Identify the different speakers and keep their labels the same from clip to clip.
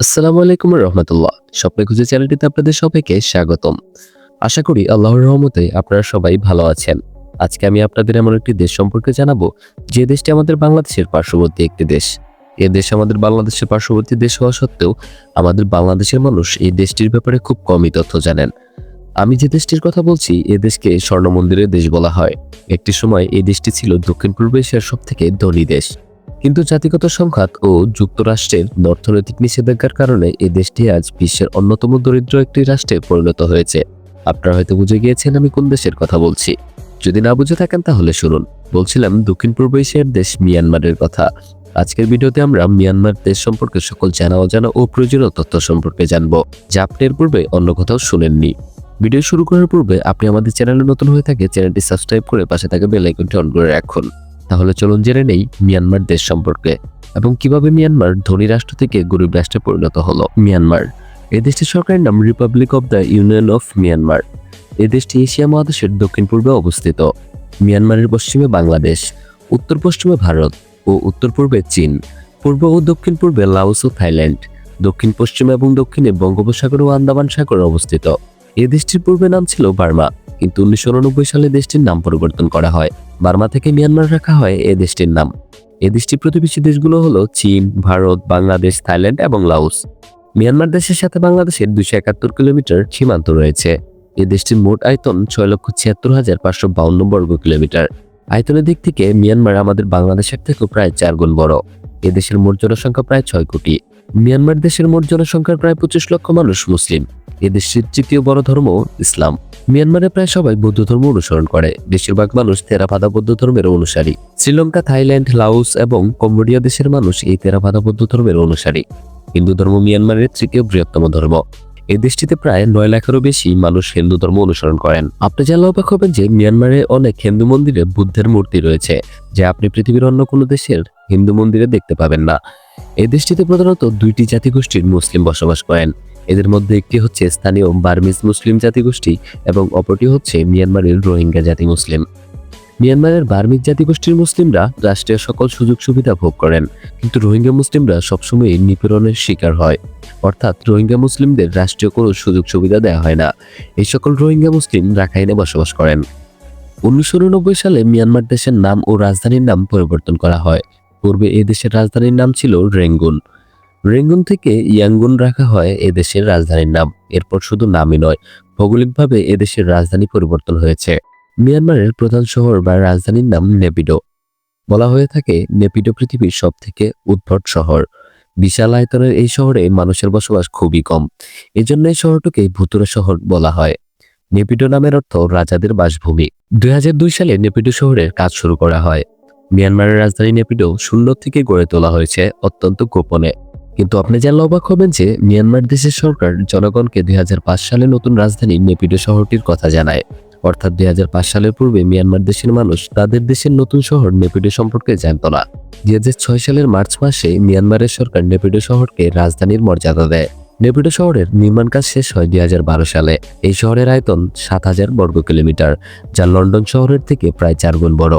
Speaker 1: আসসালামু আলাইকুম রহমতুল্লাহ। স্বপ্নে খুঁজে চ্যানেলটিতে আপনাদের সবাইকে স্বাগতম। আশা করি আল্লাহর রহমতে আপনারা সবাই ভালো আছেন। আজকে আমি আপনাদের এমন একটি দেশ সম্পর্কে জানাবো যে দেশটি আমাদের বাংলাদেশের পার্শ্ববর্তী একটি দেশ। এই দেশ আমাদের বাংলাদেশের পার্শ্ববর্তী দেশ হওয়া সত্ত্বেও আমাদের বাংলাদেশের মানুষ এই দেশটির ব্যাপারে খুব কমই তথ্য জানেন। আমি যে দেশটির কথা বলছি এ দেশকে স্বর্ণ মন্দিরের দেশ বলা হয়। একটি সময় এই দেশটি ছিল দক্ষিণ পূর্ব এশিয়ার সবথেকে ধনী দেশ, কিন্তু জাতিগত সংঘাত ও যুক্তরাষ্ট্রের অর্থনৈতিক নিষেধাজ্ঞার কারণে এই দেশটি আজ বিশ্বের অন্যতম দরিদ্র একটি রাষ্ট্রে পরিণত হয়েছে। আপনারা হয়তো বুঝে গিয়েছেন আমি কোন দেশের কথা বলছি। যদি না বুঝে থাকেন তাহলে শুনুন। বলছিলাম দক্ষিণ পূর্ব এশিয়ার দেশ মিয়ানমারের কথা। আজকের ভিডিওতে আমরা মিয়ানমার দেশ সম্পর্কে সকল জানা অজানা ও প্রয়োজনীয় তথ্য সম্পর্কে জানবো, যা আপনি এর পূর্বে অন্য কোথাও শুনেননি। ভিডিও শুরু করার পূর্বে আপনি আমাদের চ্যানেলে নতুন হয়ে থাকে চ্যানেলটি সাবস্ক্রাইব করে পাশে থাকা বেল আইকনটি অন করে রাখুন। তাহলে চলুন জেনে নেই মিয়ানমার দেশ সম্পর্কে এবং কিভাবে মিয়ানমার ধনী রাষ্ট্র থেকে গরিব রাষ্ট্রে পরিণত হলো। মিয়ানমার এই দেশটির সরকারের নাম Republic of the union of Myanmar. এই দেশটি এশিয়া মহাদেশের দক্ষিণ পূর্বে অবস্থিত। মিয়ানমারের পশ্চিমে বাংলাদেশ, উত্তর পশ্চিমে ভারত ও উত্তর পূর্বে চীন, পূর্ব ও দক্ষিণ পূর্বে লাওস ও থাইল্যান্ড, দক্ষিণ পশ্চিমে এবং দক্ষিণে বঙ্গোপসাগর ও আন্দামান সাগর অবস্থিত। এই দেশটির পূর্বে নাম ছিল বার্মা, কিন্তু 1989 সালে দেশটির নাম পরিবর্তন করা হয়। বার্মা থেকে মিয়ানমার রাখা হয় এ দেশটির নাম। এ দেশটির প্রতিবেশী দেশগুলো হলো চীন, ভারত, বাংলাদেশ, থাইল্যান্ড এবং লাওস। মিয়ানমার দেশের সাথে বাংলাদেশের 271 কিলোমিটার সীমান্ত রয়েছে। এ দেশটির মোট আয়তন 6,76,552 বর্গ কিলোমিটার। আয়তনের দিক থেকে মিয়ানমার আমাদের বাংলাদেশের থেকেও প্রায় 4 গুণ বড়। এ দেশের মোট জনসংখ্যা প্রায় 6 কোটি। মিয়ানমার দেশের মোট জনসংখ্যার প্রায় 25 লক্ষ মানুষ মুসলিম। এ দেশের তৃতীয় বড় ধর্ম ইসলাম। মিয়ানমারে প্রায় সবাই বৌদ্ধ ধর্ম অনুসরণ করে। বেশিরভাগ মানুষ থেরাভাদা বৌদ্ধ ধর্মের অনুসারী। শ্রীলঙ্কা, থাইল্যান্ড, লাওস এবং কম্বোডিয়া দেশের মানুষ এই থেরাভাদা বৌদ্ধ ধর্মের অনুসারী। হিন্দু ধর্ম মিয়ানমারের তৃতীয় বৃহত্তম ধর্ম। এই দেশটিতে প্রায় 9 লাখেরও বেশি মানুষ হিন্দু ধর্ম অনুসরণ করেন। আপনি জানলে অবাক হবেন যে মিয়ানমারে অনেক হিন্দু মন্দিরে বুদ্ধের মূর্তি রয়েছে, যা আপনি পৃথিবীর অন্য কোনো দেশের হিন্দু মন্দিরে দেখতে পাবেন না। এই দেশটিতে প্রধানত 2টি জাতিগোষ্ঠীর মুসলিম বসবাস করেন। এদের মধ্যে একটি হচ্ছে স্থানীয় বার্মিজ মুসলিম জাতিগোষ্ঠী এবং অপরটি হচ্ছে মিয়ানমারের রোহিঙ্গা জাতি মুসলিম। মিয়ানমারের বার্মিজ জাতিগোষ্ঠীর মুসলিমরা রাষ্ট্রীয় সকল সুযোগ সুবিধা ভোগ করেন, কিন্তু রোহিঙ্গা মুসলিমরা সবসময় নিপীড়নের শিকার হয়। অর্থাৎ রোহিঙ্গা মুসলিমদের রাষ্ট্রীয় কোনো সুযোগ সুবিধা দেওয়া হয় না। এই সকল রোহিঙ্গা মুসলিম রাখাইনে বসবাস করেন। 1989 সালে মিয়ানমার দেশের নাম ও রাজধানীর নাম পরিবর্তন করা হয়। পূর্বে এই দেশের রাজধানীর নাম ছিল রেঙ্গুন। রেঙ্গুন থেকে ইয়াঙ্গুন রাখা হয় এ দেশের রাজধানীর নাম। এরপর শুধু নামই নয়, ভৌগোলিকভাবে এ দেশের রাজধানী পরিবর্তন হয়েছে। মিয়ানমারের প্রধান শহর বা রাজধানীর নাম নেপিডো। বলা হয়ে থাকে নেপিডো পৃথিবীর সব থেকে উদ্ভট শহর। বিশাল আয়তনের এই শহরে মানুষের বসবাস খুবই কম। এজন্য এই শহরটিকে ভুতুড়ে শহর বলা হয়। নেপিডো নামের অর্থ রাজাদের বাসভূমি। 2002 সালে নেপিডো শহরের কাজ শুরু করা হয়। মিয়ানমারের রাজধানী নেপিডো শূন্য থেকে গড়ে তোলা হয়েছে অত্যন্ত গোপনে। কিন্তু আপনি জানলে অবাক হবেন যে মিয়ানমার দেশের সরকার জনগণকে 2005 সালে নতুন রাজধানী নেপিডো শহরটির কথা জানায়। অর্থাৎ 2005 সালের পূর্বে মিয়ানমার দেশের মানুষ তাদের দেশের নতুন শহর নেপিডো সম্পর্কে জানত না। 2006 সালের মার্চ মাসে মিয়ানমারের সরকার নেপিডো শহরকে রাজধানীর মর্যাদা দেয়। নেপিডো শহরের নির্মাণ কাজ শেষ হয় 2012 সালে। এই শহরের আয়তন 7,000 বর্গ কিলোমিটার, যা লন্ডন শহরের থেকে প্রায় 4 গুণ বড়।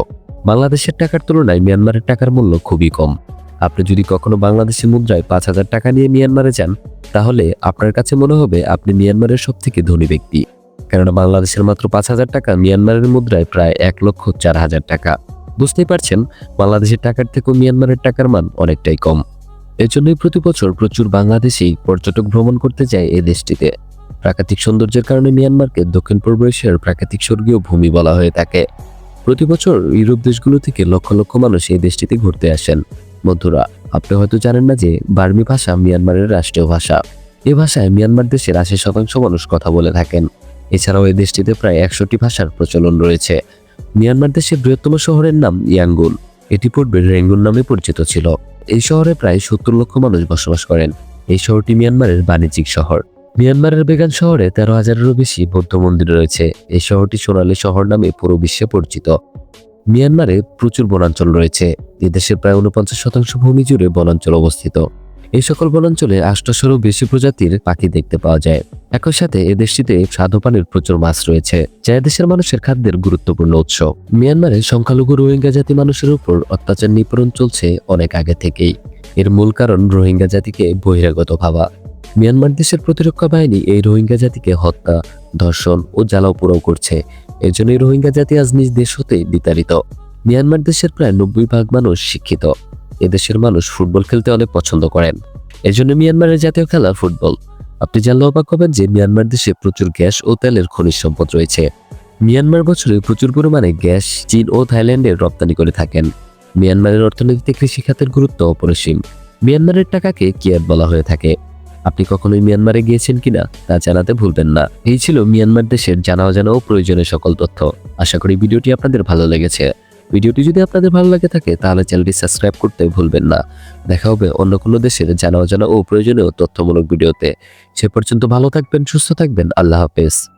Speaker 1: বাংলাদেশের টাকার তুলনায় মিয়ানমারের টাকার মূল্য খুবই কম। আপনি যদি কখনো বাংলাদেশি মুদ্রায় 5,000 টাকা নিয়ে মিয়ানমারে যান, তাহলে আপনার কাছে মনে হবে আপনি মিয়ানমারের সবথেকে ধনী ব্যক্তি। কেননা বাংলাদেশের মাত্র 5,000 টাকা মিয়ানমারের মুদ্রায় প্রায় 1,04,000 টাকা। বুঝতেই পারছেন বাংলাদেশের টাকার থেকেও মিয়ানমারের টাকার মান অনেকটাই কম। এজন্যই প্রতি বছর প্রচুর বাংলাদেশি পর্যটক ভ্রমণ করতে যায় এই দেশটিতে। প্রাকৃতিক সৌন্দর্যের কারণে মিয়ানমারকে দক্ষিণ পূর্ব এশিয়ার প্রাকৃতিক স্বর্গীয় ভূমি বলা হয়ে থাকে। প্রতি বছর ইউরোপ দেশগুলো থেকে লক্ষ লক্ষ মানুষ এই দেশটিতে ঘুরতে আসেন। বন্ধুরা, আপনি হয়তো জানেন না যে বার্মি ভাষা মিয়ানমারের রাষ্ট্রীয় ভাষা। এই ভাষায় মিয়ানমার দেশের 80% মানুষ কথা বলে থাকেন। এছাড়াও এই দেশটিতে প্রায় 100টি ভাষার প্রচলন রয়েছে। মিয়ানমার দেশের বৃহত্তম শহরের নাম ইয়াঙ্গুন। এটি পূর্বে রেঙ্গুন নামে পরিচিত ছিল। এই শহরে প্রায় 70 লক্ষ মানুষ বসবাস করেন। এই শহরটি মিয়ানমারের বাণিজ্যিক শহর। মিয়ানমারের বেগান শহরে 13,000-এরও বেশি বৌদ্ধ মন্দির রয়েছে। এই শহরটি সোনালী শহর নামে পুরো বিশ্বে পরিচিত। মিয়ানমারে প্রচুর বনাঞ্চল রয়েছে। এই দেশের প্রায় 49% ভূমি জুড়ে বনাঞ্চল অবস্থিত। এই সকল বনাঞ্চলে 800-এরও বেশি প্রজাতির পাখি দেখতে পাওয়া যায়। একই সাথে এ দেশটিতে স্বাদু পানির প্রচুর মাছ রয়েছে, যা দেশের মানুষের খাদ্যের গুরুত্বপূর্ণ উৎস। মিয়ানমারে সংখ্যালঘু রোহিঙ্গা জাতি মানুষের উপর অত্যাচার নিপীড়ন চলছে অনেক আগে থেকেই। এর মূল কারণ রোহিঙ্গা জাতিকে বহিরাগত ভাবা। মিয়ানমার দেশের প্রতিরক্ষা বাহিনী এই রোহিঙ্গা জাতিকে হত্যা, ধর্ষণ ও জ্বালাও পোড়াও করছে। এর জন্যই রোহিঙ্গা জাতি আজ নিজ দেশ হতে বিতাড়িত। মিয়ানমার দেশের প্রায় 90% মানুষ শিক্ষিত। এদেশের মানুষ ফুটবল খেলতে অনেক পছন্দ করেন। এজন্য মিয়ানমারের জাতীয় খেলা ফুটবল। আপনি জানলে অবাক হবেন যে মিয়ানমার দেশে প্রচুর গ্যাস ও তেলের খনিজ সম্পদ রয়েছে। মিয়ানমার বছরে প্রচুর পরিমাণে গ্যাস চীন ও থাইল্যান্ডে রপ্তানি করে থাকেন। মিয়ানমারের অর্থনীতিতে কৃষি খাতের গুরুত্ব অপরিসীম। মিয়ানমারের টাকাকে কিয়াত বলা হয়ে থাকে। আপনি কখনোই মিয়ানমারে গিয়েছেন কিনা তা জানাতে ভুলবেন না। এই ছিল মিয়ানমার দেশের জানা অজানা ও প্রয়োজনীয় সকল তথ্য। আশা করি ভিডিওটি আপনাদের ভালো লেগেছে। ভিডিওটি যদি আপনাদের ভালো লাগে থাকে তাহলে চ্যানেলটি সাবস্ক্রাইব করতে ভুলবেন না। দেখা হবে অন্য কোনো দেশের জানা অজানা ও প্রয়োজনীয় তথ্যমূলক ভিডিওতে। সে পর্যন্ত ভালো থাকবেন, সুস্থ থাকবেন। আল্লাহ হাফেজ।